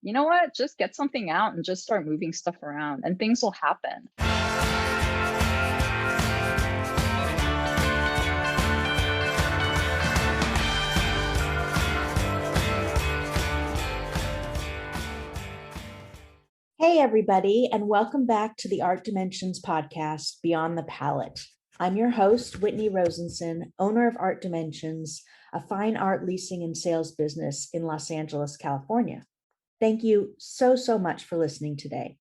you know what? Just get something out and just start moving stuff around and things will happen. Hey, everybody, and welcome back to the Art Dimensions podcast, Beyond the Palette. I'm your host, Whitney Rosenson, owner of Art Dimensions, a fine art leasing and sales business in Los Angeles, California. Thank you so much for listening today.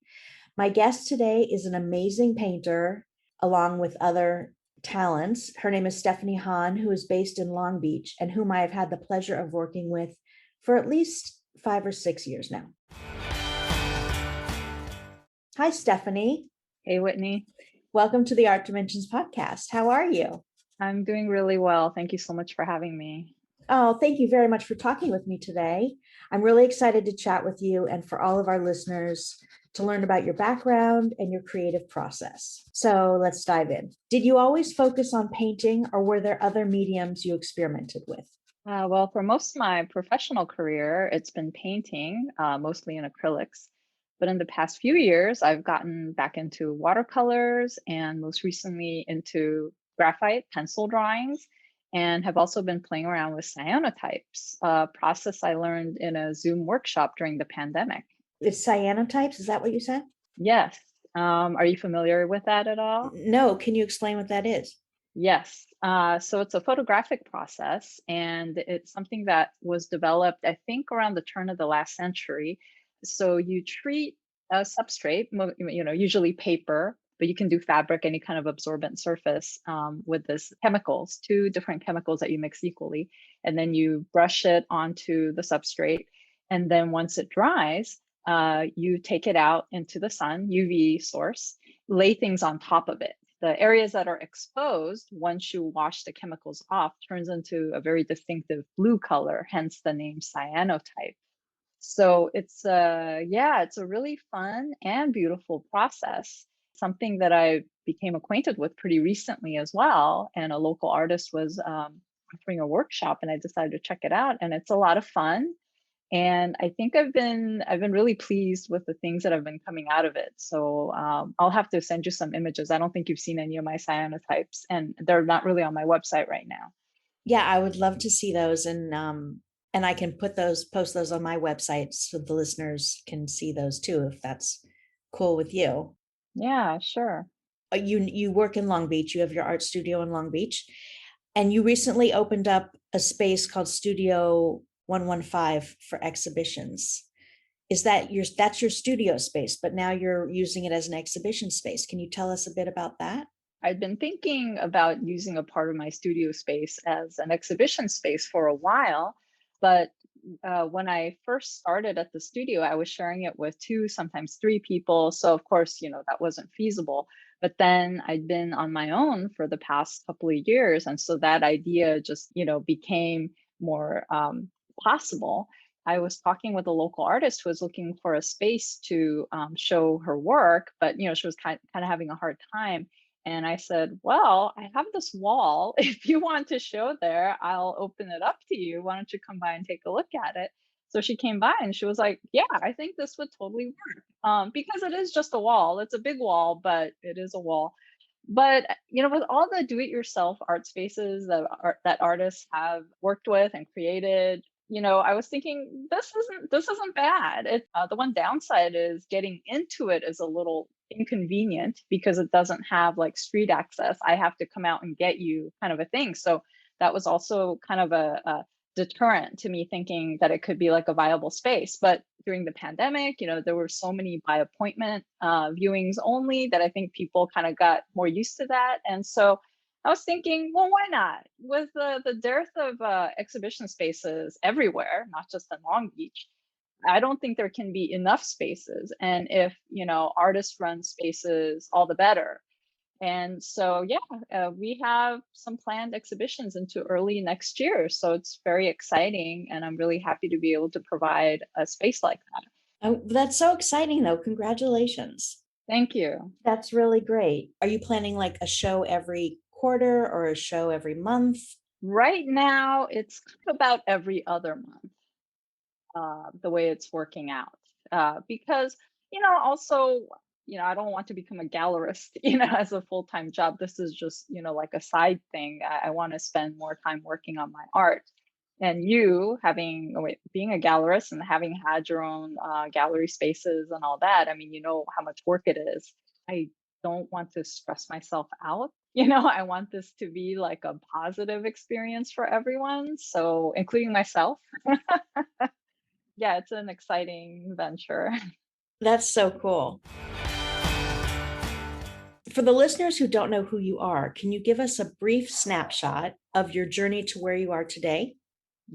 My guest today is an amazing painter, along with other talents. Her name is Stephanie Hahn, who is based in Long Beach and whom I have had the pleasure of working with for at least 5 or 6 years now. Hi, Stephanie. Hey, Whitney. Welcome to the Art Dimensions podcast. How are you? I'm doing really well. Thank you so much for having me. Oh, thank you very much for talking with me today. I'm really excited to chat with you and for all of our listeners to learn about your background and your creative process. So let's dive in. Did you always focus on painting, or were there other mediums you experimented with? Well, for most of my professional career, it's been painting, mostly in acrylics. But in the past few years, I've gotten back into watercolors and most recently into graphite pencil drawings, and have also been playing around with cyanotypes, a process I learned in a Zoom workshop during the pandemic. It's cyanotypes, is that what you said? Yes. Are you familiar with that at all? No, can you explain what that is? Yes. So it's a photographic process, and it's something that was developed, I think, around the turn of the last century. So you treat a substrate, usually paper, but you can do fabric, any kind of absorbent surface, with this chemicals, two different chemicals that you mix equally, and then you brush it onto the substrate. And then once it dries, you take it out into the sun, UV source, lay things on top of it. The areas that are exposed, once you wash the chemicals off, turns into a very distinctive blue color, hence the name cyanotype. So it's it's a really fun and beautiful process. Something that I became acquainted with pretty recently as well. And a local artist was offering a workshop, and I decided to check it out. And it's a lot of fun. And I think I've been really pleased with the things that have been coming out of it. So I'll have to send you some images. I don't think you've seen any of my cyanotypes, and they're not really on my website right now. Yeah, I would love to see those, and I can post those on my website so the listeners can see those too, if that's cool with you. Yeah, sure. You work in Long Beach. You have your art studio in Long Beach, and you recently opened up a space called Studio 115 for exhibitions. That's your studio space, but now you're using it as an exhibition space. Can you tell us a bit about that? I'd been thinking about using a part of my studio space as an exhibition space for a while, but when I first started at the studio, I was sharing it with two, sometimes three people. So of course, that wasn't feasible. But then I'd been on my own for the past couple of years, and so that idea just, became more possible. I was talking with a local artist who was looking for a space to show her work, but she was kind of having a hard time. And I said, well, I have this wall. If you want to show there, I'll open it up to you. Why don't you come by and take a look at it? So she came by and she was like, yeah, I think this would totally work, because it is just a wall. It's a big wall, but it is a wall. But with all the do-it-yourself art spaces that artists have worked with and created, I was thinking this isn't bad. The one downside is getting into it is a little inconvenient because it doesn't have like street access. I have to come out and get you, kind of a thing. So that was also kind of a deterrent to me thinking that it could be like a viable space. But during the pandemic, there were so many by appointment viewings only that I think people kind of got more used to that. And so I was thinking, well, why not? With the dearth of exhibition spaces everywhere, not just in Long Beach, I don't think there can be enough spaces. And if, artists run spaces, all the better. And so, we have some planned exhibitions into early next year. So it's very exciting. And I'm really happy to be able to provide a space like that. Oh, that's so exciting, though. Congratulations. Thank you. That's really great. Are you planning like a show every quarter or a show every month? Right now, it's about every other month, the way it's working out. because, also, I don't want to become a gallerist, as a full-time job. This is just, like a side thing. I want to spend more time working on my art. And you having, oh, wait, being a gallerist and having had your own gallery spaces and all that, I mean, you know how much work it is. I don't want to stress myself out. I want this to be like a positive experience for everyone. So, including myself. Yeah, it's an exciting venture. That's so cool. For the listeners who don't know who you are, can you give us a brief snapshot of your journey to where you are today?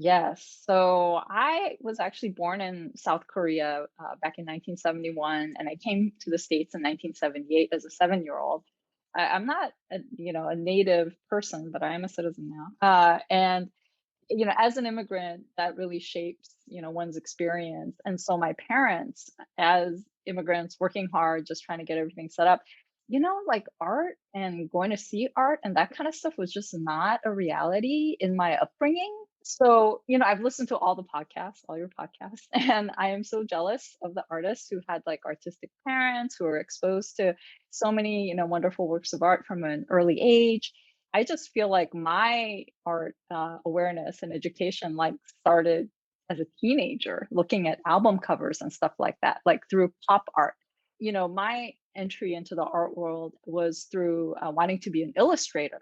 Yes. So I was actually born in South Korea back in 1971, and I came to the States in 1978 as a 7-year-old. I'm not, a native person, but I am a citizen now. And as an immigrant, that really shapes, one's experience. And so my parents, as immigrants working hard, just trying to get everything set up, like art and going to see art and that kind of stuff was just not a reality in my upbringing. So, I've listened to all the podcasts, all your podcasts, and I am so jealous of the artists who had like artistic parents who were exposed to so many, wonderful works of art from an early age. I just feel like my art awareness and education like started as a teenager, looking at album covers and stuff like that, like through pop art. My entry into the art world was through wanting to be an illustrator.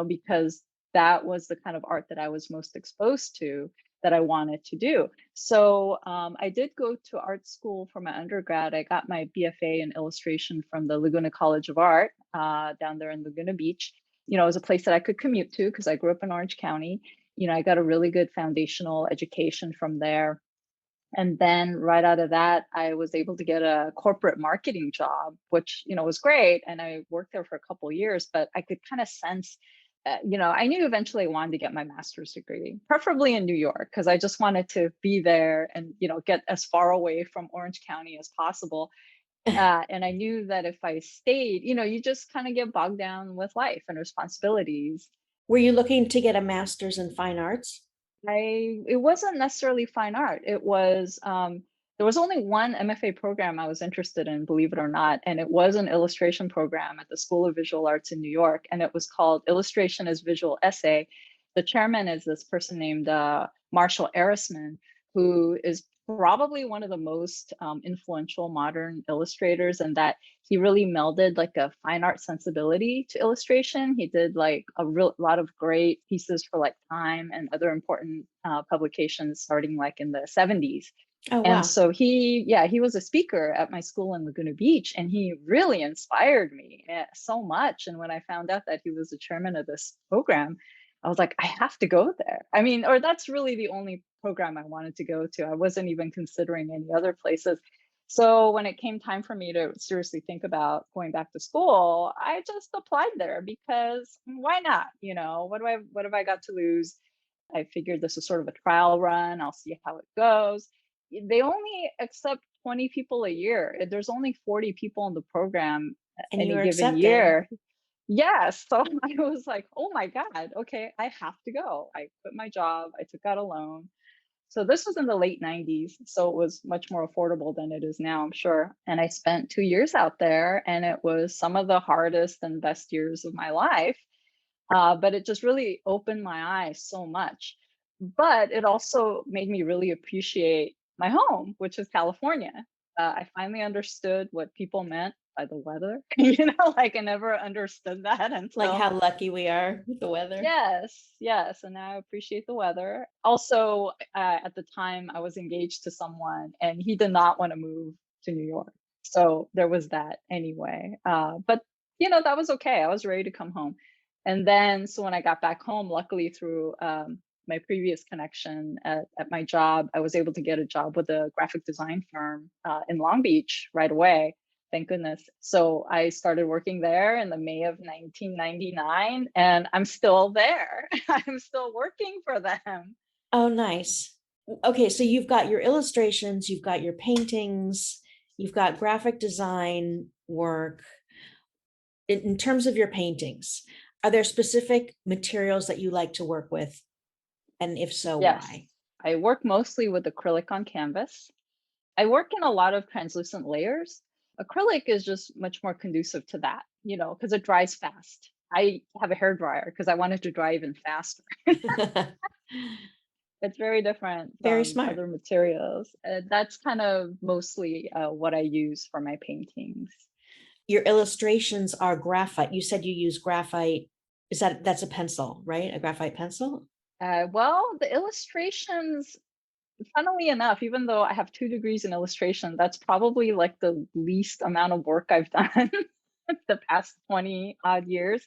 Because that was the kind of art that I was most exposed to that I wanted to do. So I did go to art school for my undergrad. I got my BFA in illustration from the Laguna College of Art down there in Laguna Beach. It was a place that I could commute to because I grew up in Orange County. I got a really good foundational education from there. And then right out of that, I was able to get a corporate marketing job, which, was great. And I worked there for a couple of years, but I could kind of sense, I knew eventually I wanted to get my master's degree, preferably in New York, because I just wanted to be there and, get as far away from Orange County as possible. And I knew that if I stayed, you just kind of get bogged down with life and responsibilities. Were you looking to get a master's in fine arts? It wasn't necessarily fine art. It was there was only one MFA program I was interested in, believe it or not, and it was an illustration program at the School of Visual Arts in New York, and it was called Illustration as Visual Essay. The chairman is this person named Marshall Arisman, who is probably one of the most influential modern illustrators, and that he really melded like a fine art sensibility to illustration. He did like a real lot of great pieces for like Time and other important publications starting like in the 70s. Oh, And wow. so he was a speaker at my school in Laguna Beach, and he really inspired me so much. And when I found out that he was the chairman of this program, I was like, I have to go there. I mean, or that's really the only program I wanted to go to. I wasn't even considering any other places. So when it came time for me to seriously think about going back to school, I just applied there because why not? What have I got to lose? I figured this was sort of a trial run. I'll see how it goes. They only accept 20 people a year. There's only 40 people in the program And you any were given accepted. year. Yes. So I was like, oh my God, okay, I have to go. I quit my job. I took out a loan. So this was in the late 90s. So it was much more affordable than it is now, I'm sure. And I spent 2 years out there, and it was some of the hardest and best years of my life. But it just really opened my eyes so much. But it also made me really appreciate my home, which is California. I finally understood what people meant by the weather. Like I never understood that Like until how lucky we are with the weather. yes, yes, and now I appreciate the weather. Also, at the time, I was engaged to someone, and he did not want to move to New York, so there was that anyway. But that was okay. I was ready to come home, and then so when I got back home, luckily through my previous connection at my job, I was able to get a job with a graphic design firm in Long Beach right away, thank goodness. So I started working there in the May of 1999, and I'm still there. I'm still working for them. Oh, nice. Okay, so you've got your illustrations, you've got your paintings, you've got graphic design work. In terms of your paintings, are there specific materials that you like to work with? And if so, Yes, why? I work mostly with acrylic on canvas. I work in a lot of translucent layers. Acrylic is just much more conducive to that, because it dries fast. I have a hair dryer because I wanted to dry even faster. It's very different Very from smart. other materials. That's kind of mostly what I use for my paintings. Your illustrations are graphite. You said you use graphite. That's a pencil, right? A graphite pencil? Well, the illustrations, funnily enough, even though I have 2 degrees in illustration, that's probably like the least amount of work I've done the past 20 odd years.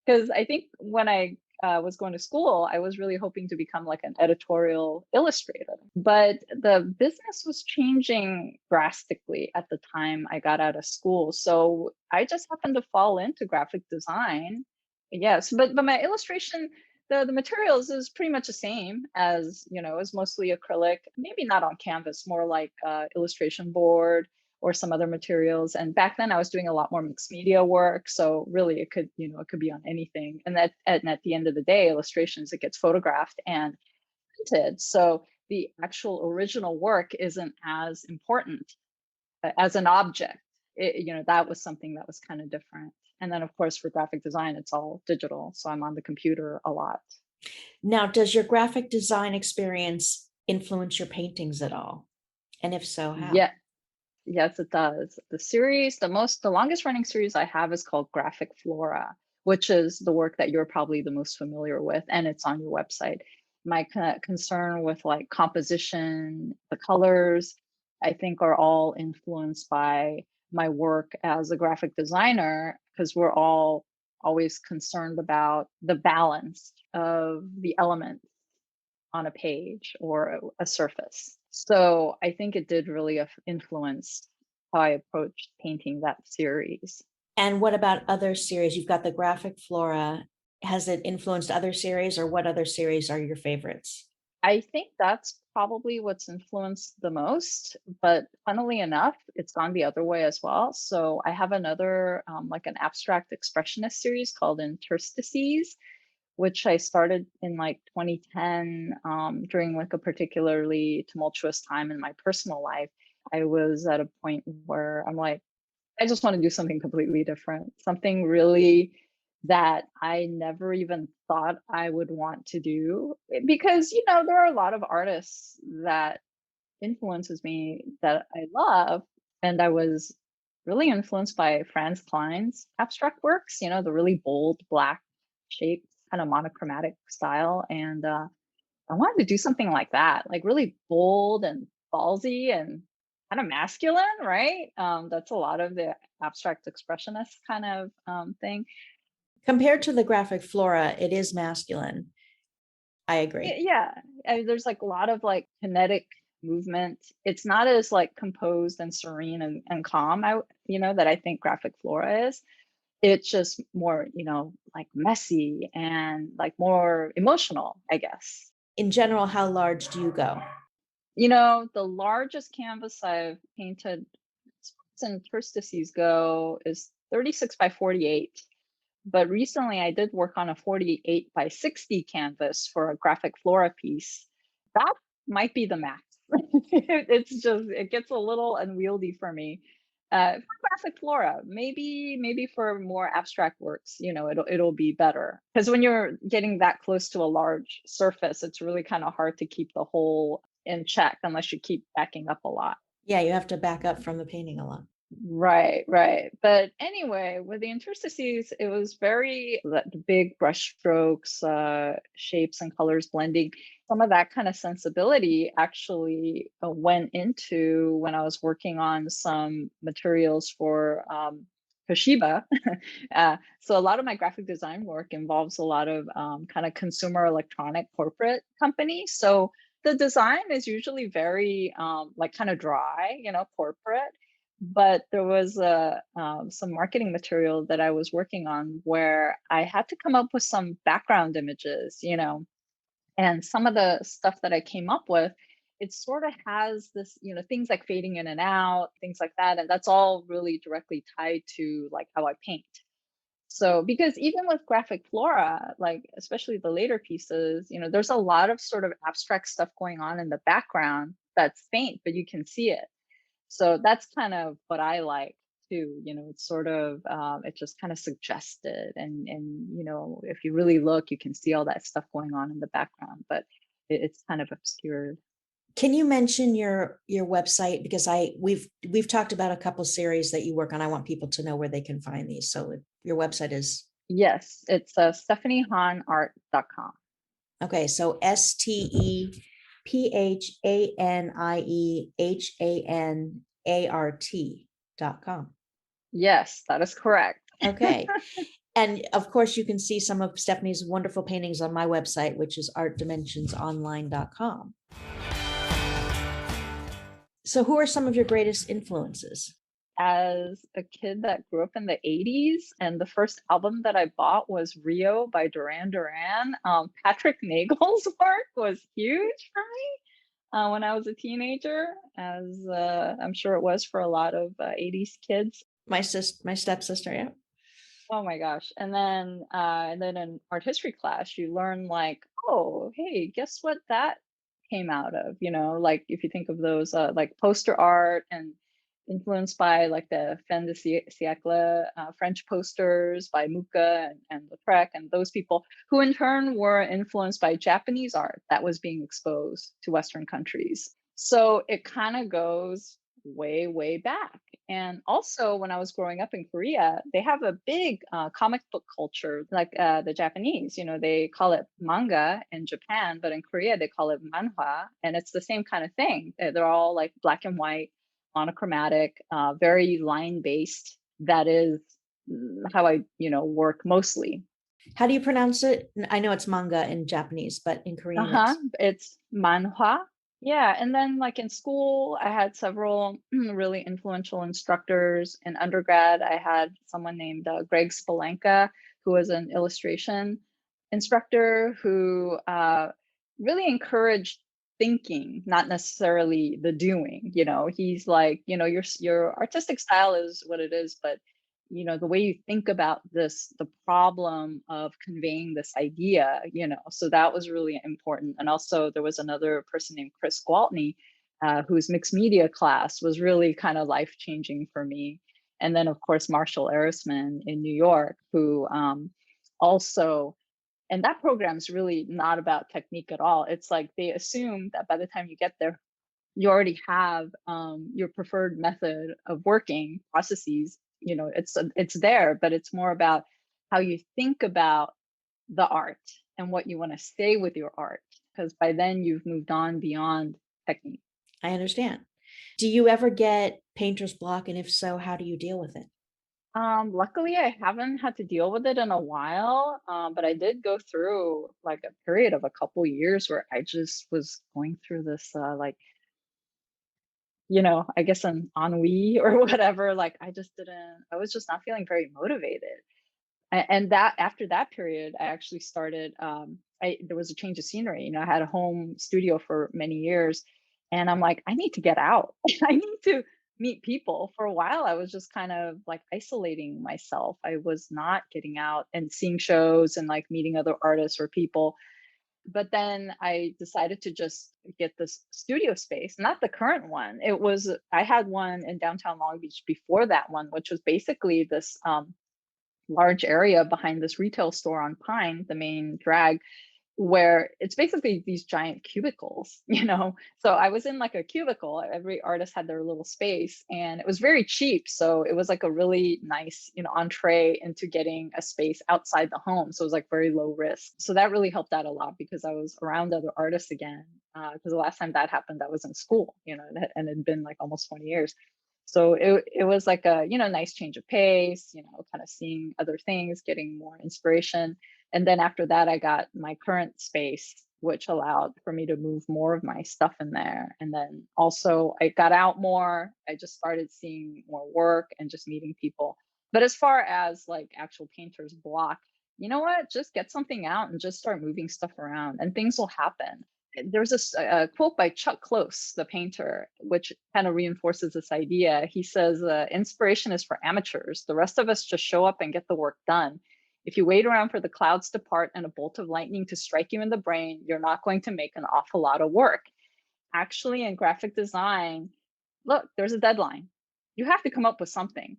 Because I think when I was going to school, I was really hoping to become like an editorial illustrator. But the business was changing drastically at the time I got out of school. So I just happened to fall into graphic design. Yes, but my illustration, the materials is pretty much the same as, it's mostly acrylic, maybe not on canvas, more like illustration board or some other materials. And back then I was doing a lot more mixed media work. So really it could be on anything. And at the end of the day, illustrations, it gets photographed and printed. So the actual original work isn't as important as an object. That was something that was kind of different. And then of course for graphic design, it's all digital. So I'm on the computer a lot. Now, does your graphic design experience influence your paintings at all? And if so, how? Yeah, yes, it does. The longest running series I have is called Graphic Flora, which is the work that you're probably the most familiar with, and it's on your website. My concern with like composition, the colors, I think are all influenced by my work as a graphic designer, because we're all always concerned about the balance of the elements on a page or a surface. So I think it did really influence how I approached painting that series. And what about other series? You've got the graphic flora. Has it influenced other series, or what other series are your favorites? I think that's probably what's influenced the most, but funnily enough, it's gone the other way as well. So I have another, like an abstract expressionist series called Interstices, which I started in like 2010 during like a particularly tumultuous time in my personal life. I was at a point where I'm like, I just want to do something completely different, something really that I never even thought I would want to do. Because, there are a lot of artists that influences me that I love. And I was really influenced by Franz Klein's abstract works, the really bold black shapes, kind of monochromatic style. And I wanted to do something like that, like really bold and ballsy and kind of masculine, right? That's a lot of the abstract expressionist kind of thing. Compared to the graphic flora, it is masculine. I agree. Yeah, there's like a lot of like kinetic movement. It's not as like composed and serene and calm. That I think graphic flora is. It's just more, like messy and like more emotional, I guess. In general, how large do you go? The largest canvas I've painted since interstices go is 36 by 48. But recently I did work on a 48 by 60 canvas for a graphic flora piece. That might be the max. It gets a little unwieldy for me. For graphic flora, maybe for more abstract works, it'll be better. Because when you're getting that close to a large surface, it's really kind of hard to keep the whole in check unless you keep backing up a lot. Yeah, you have to back up from the painting a lot. Right, right. But anyway, with the interstices, it was very the big brush strokes, shapes and colors blending. Some of that kind of sensibility actually went into when I was working on some materials for Toshiba. So a lot of my graphic design work involves a lot of kind of consumer electronic corporate companies. So the design is usually very like kind of dry, corporate. But there was some marketing material that I was working on where I had to come up with some background images, and some of the stuff that I came up with, it sort of has this, things like fading in and out, things like that. And that's all really directly tied to like how I paint. So, because even with graphic flora, like especially the later pieces, there's a lot of sort of abstract stuff going on in the background that's faint, but you can see it. So that's kind of what I like too. It's sort of it's just kind of suggested, and if you really look, you can see all that stuff going on in the background, but it's kind of obscured. Can you mention your website? Because we've talked about a couple series that you work on. I want people to know where they can find these. So your website is Yes, it's stephaniehanart.com. okay. So StephanieHanart.com. Yes, that is correct. Okay. And of course, you can see some of Stephanie's wonderful paintings on my website, which is artdimensionsonline.com. So, who are some of your greatest influences? As a kid that grew up in the 80s, and the first album that I bought was Rio by Duran Duran. Patrick Nagel's work was huge for me when I was a teenager, as I'm sure it was for a lot of 80s kids. My stepsister. Yeah. Oh my gosh. And then in art history class, you learn like, oh, hey, guess what that came out of? Like if you think of those like poster art and influenced by like the fin de siècle French posters by Mucha and Lautrec and those people who in turn were influenced by Japanese art that was being exposed to Western countries. So it kind of goes way, way back. And also, when I was growing up in Korea, they have a big comic book culture, like the Japanese. They call it manga in Japan, but in Korea they call it manhwa, and it's the same kind of thing. They're all like black and white, monochromatic, very line based. That is how I, work mostly. How do you pronounce it? I know it's manga in Japanese, but in Korean, Uh-huh. it's It's manhwa. Yeah, and then like in school, I had several really influential instructors. In undergrad, I had someone named Greg Spolenka, who was an illustration instructor who really encouraged thinking, not necessarily the doing. He's like, your artistic style is what it is, but the way you think about the problem of conveying this idea. So that was really important. And also there was another person named Chris Gwaltney, whose mixed media class was really kind of life changing for me. And then of course Marshall Arisman in New York, who also, and that program's really not about technique at all. It's like they assume that by the time you get there, you already have your preferred method of working processes. It's there, but it's more about how you think about the art and what you want to say with your art, because by then you've moved on beyond technique. I understand. Do you ever get painter's block? And if so, how do you deal with it? Luckily I haven't had to deal with it in a while, but I did go through like a period of a couple years where I just was going through this like, I guess an ennui or whatever. Like I was just not feeling very motivated. And that after that period, I actually started, there was a change of scenery. I had a home studio for many years, and I'm like, I need to get out. I need to meet people. For a while, I was just kind of like isolating myself. I was not getting out and seeing shows and like meeting other artists or people. But then I decided to just get this studio space, not the current one. I had one in downtown Long Beach before that one, which was basically this large area behind this retail store on Pine, the main drag, where it's basically these giant cubicles, So I was in like a cubicle. Every artist had their little space, and it was very cheap. So it was like a really nice, entree into getting a space outside the home. So it was like very low risk. So that really helped out a lot because I was around other artists again. Because the last time that happened, I was in school, and it had been like almost 20 years. So it was like a, nice change of pace, kind of seeing other things, getting more inspiration. And then after that, I got my current space, which allowed for me to move more of my stuff in there. And then also I got out more. I just started seeing more work and just meeting people. But as far as like actual painter's block, you know what? Just get something out and just start moving stuff around and things will happen. There's a quote by Chuck Close, the painter, which kind of reinforces this idea. He says, inspiration is for amateurs. The rest of us just show up and get the work done. If you wait around for the clouds to part and a bolt of lightning to strike you in the brain, you're not going to make an awful lot of work. Actually, in graphic design, look, there's a deadline. You have to come up with something.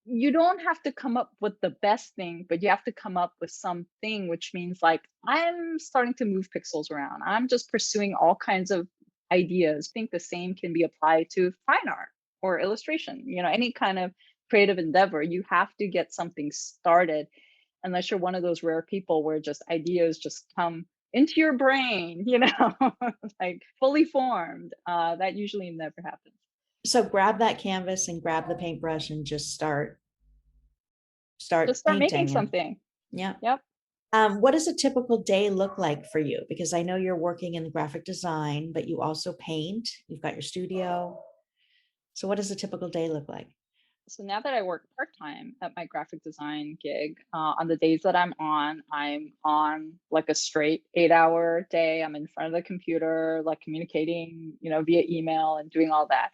You don't have to come up with the best thing, but you have to come up with something, which means like I'm starting to move pixels around. I'm just pursuing all kinds of ideas. I think the same can be applied to fine art or illustration, any kind of creative endeavor. You have to get something started unless you're one of those rare people where just ideas just come into your brain, like fully formed. That usually never happens. So grab that canvas and grab the paintbrush and just Just start start making painting. And something. yeah. Yep. What does a typical day look like for you? Because I know you're working in graphic design, but you also paint. You've got your studio. So what does a typical day look like? So now that I work part time at my graphic design gig, on the days that I'm on like a straight 8 hour day. I'm in front of the computer, like communicating, via email and doing all that.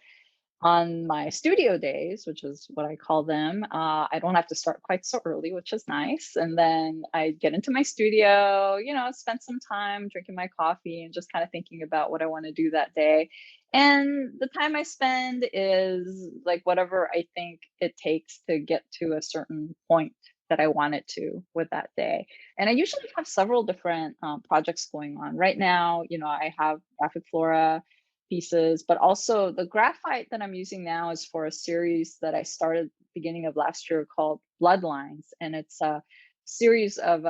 On my studio days, which is what I call them, I don't have to start quite so early, which is nice. And then I get into my studio, spend some time drinking my coffee and just kind of thinking about what I want to do that day. And the time I spend is like whatever I think it takes to get to a certain point that I want it to with that day. And I usually have several different projects going on. Right now, I have Graphic Flora pieces, but also the graphite that I'm using now is for a series that I started beginning of last year called Bloodlines, and it's a series of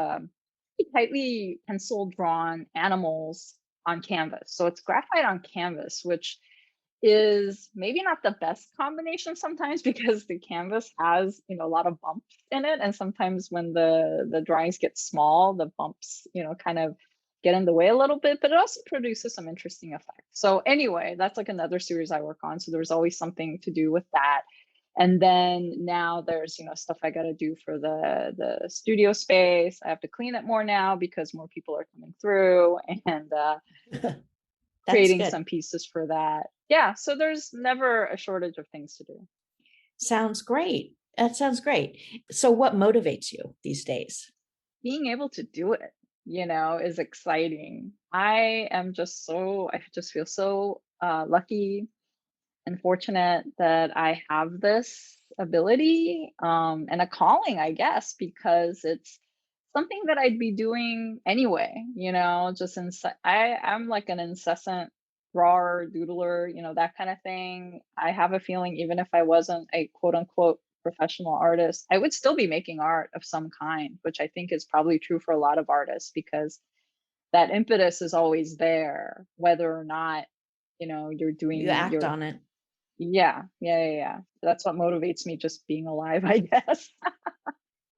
tightly pencil drawn animals on canvas. So it's graphite on canvas, which is maybe not the best combination sometimes because the canvas has a lot of bumps in it, and sometimes when the drawings get small, the bumps kind of get in the way a little bit, but it also produces some interesting effects. So anyway, that's like another series I work on, so there's always something to do with that. And then now there's stuff I got to do for the studio space. I have to clean it more now because more people are coming through, and That's creating good. some pieces for that. Yeah, so there's never a shortage of things to do. Sounds great. That sounds great. So what motivates you these days? Being able to do it, is exciting. I just feel so lucky and fortunate that I have this ability and a calling, I guess, because it's something that I'd be doing anyway, I'm like an incessant drawer, doodler, that kind of thing. I have a feeling even if I wasn't a quote unquote professional artist, I would still be making art of some kind, which I think is probably true for a lot of artists because that impetus is always there, whether or not, you're You doing act your on it. yeah, yeah, yeah, yeah. That's what motivates me, just being alive, I guess.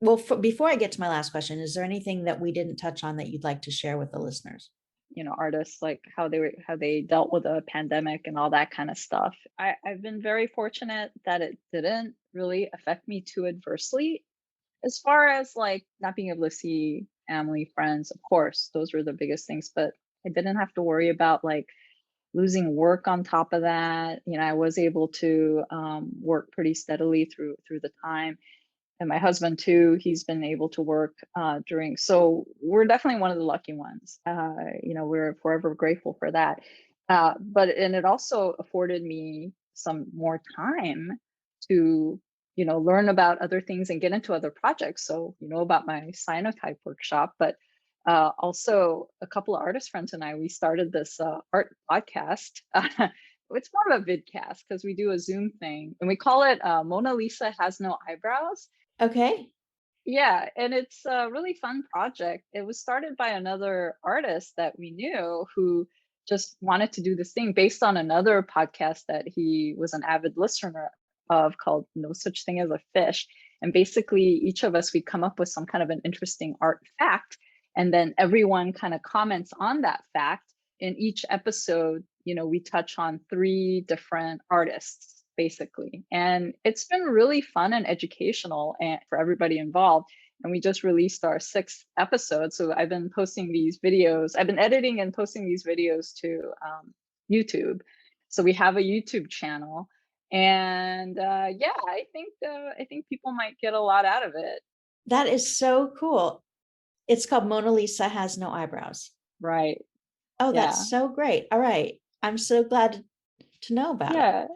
Well, before I get to my last question, is there anything that we didn't touch on that you'd like to share with the listeners? Artists, like how they dealt with a pandemic and all that kind of stuff. I've been very fortunate that it didn't really affect me too adversely. As far as like not being able to see family, friends, of course, those were the biggest things, but I didn't have to worry about like losing work on top of that. I was able to work pretty steadily through the time, and my husband too, he's been able to work during, so we're definitely one of the lucky ones. We're forever grateful for that. And it also afforded me some more time to learn about other things and get into other projects. So about my cyanotype workshop, but also a couple of artist friends and I, we started this art podcast. It's more of a vidcast because we do a Zoom thing, and we call it Mona Lisa Has No Eyebrows. Okay. Yeah, and it's a really fun project. It was started by another artist that we knew who just wanted to do this thing based on another podcast that he was an avid listener of called No Such Thing as a Fish. And basically, each of us, we come up with some kind of an interesting art fact, and then everyone kind of comments on that fact. In each episode, we touch on three different artists basically. And it's been really fun and educational and for everybody involved. And we just released our sixth episode. So I've been posting these videos. I've been editing and posting these videos to YouTube. So we have a YouTube channel, and yeah, I think people might get a lot out of it. That is so cool. It's called Mona Lisa Has No Eyebrows. Right? Oh, Yeah. that's so great. All right. I'm so glad to know about it. Yeah.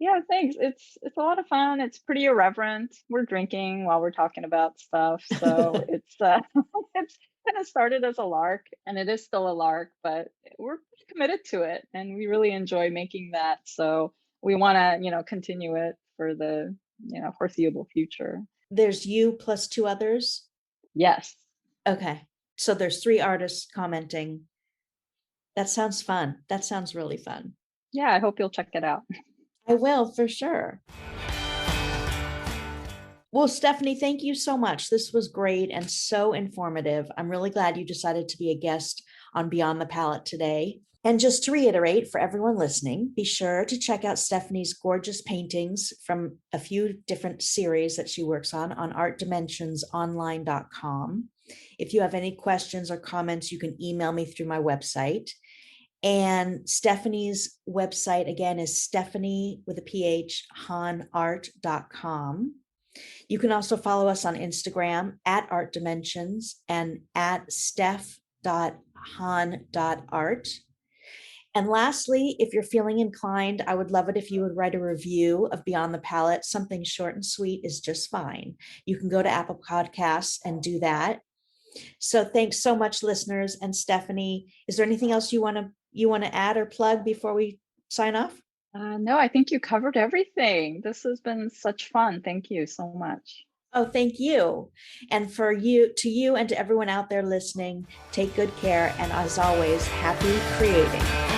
Yeah, thanks. It's a lot of fun. It's pretty irreverent. We're drinking while we're talking about stuff, so it's it's kind of started as a lark, and it is still a lark, but we're pretty committed to it, and we really enjoy making that. So we want to, continue it for the foreseeable future. There's you plus two others. Yes. Okay. So there's three artists commenting. That sounds fun. That sounds really fun. Yeah, I hope you'll check it out. I will for sure. Well, Stephanie, thank you so much. This was great and so informative. I'm really glad you decided to be a guest on Beyond the Palette today. And just to reiterate for everyone listening, be sure to check out Stephanie's gorgeous paintings from a few different series that she works on artdimensionsonline.com. If you have any questions or comments, you can email me through my website. And Stephanie's website again is Stephanie with a PH, hanart.com. You can also follow us on Instagram at Art Dimensions and at steph.han.art. And lastly, if you're feeling inclined, I would love it if you would write a review of Beyond the Palette. Something short and sweet is just fine. You can go to Apple Podcasts and do that. So thanks so much, listeners. And Stephanie, is there anything else you want to add or plug before we sign off? No, I think you covered everything. This has been such fun. Thank you so much. Oh, thank you. And for you and to everyone out there listening, take good care. And as always, happy creating.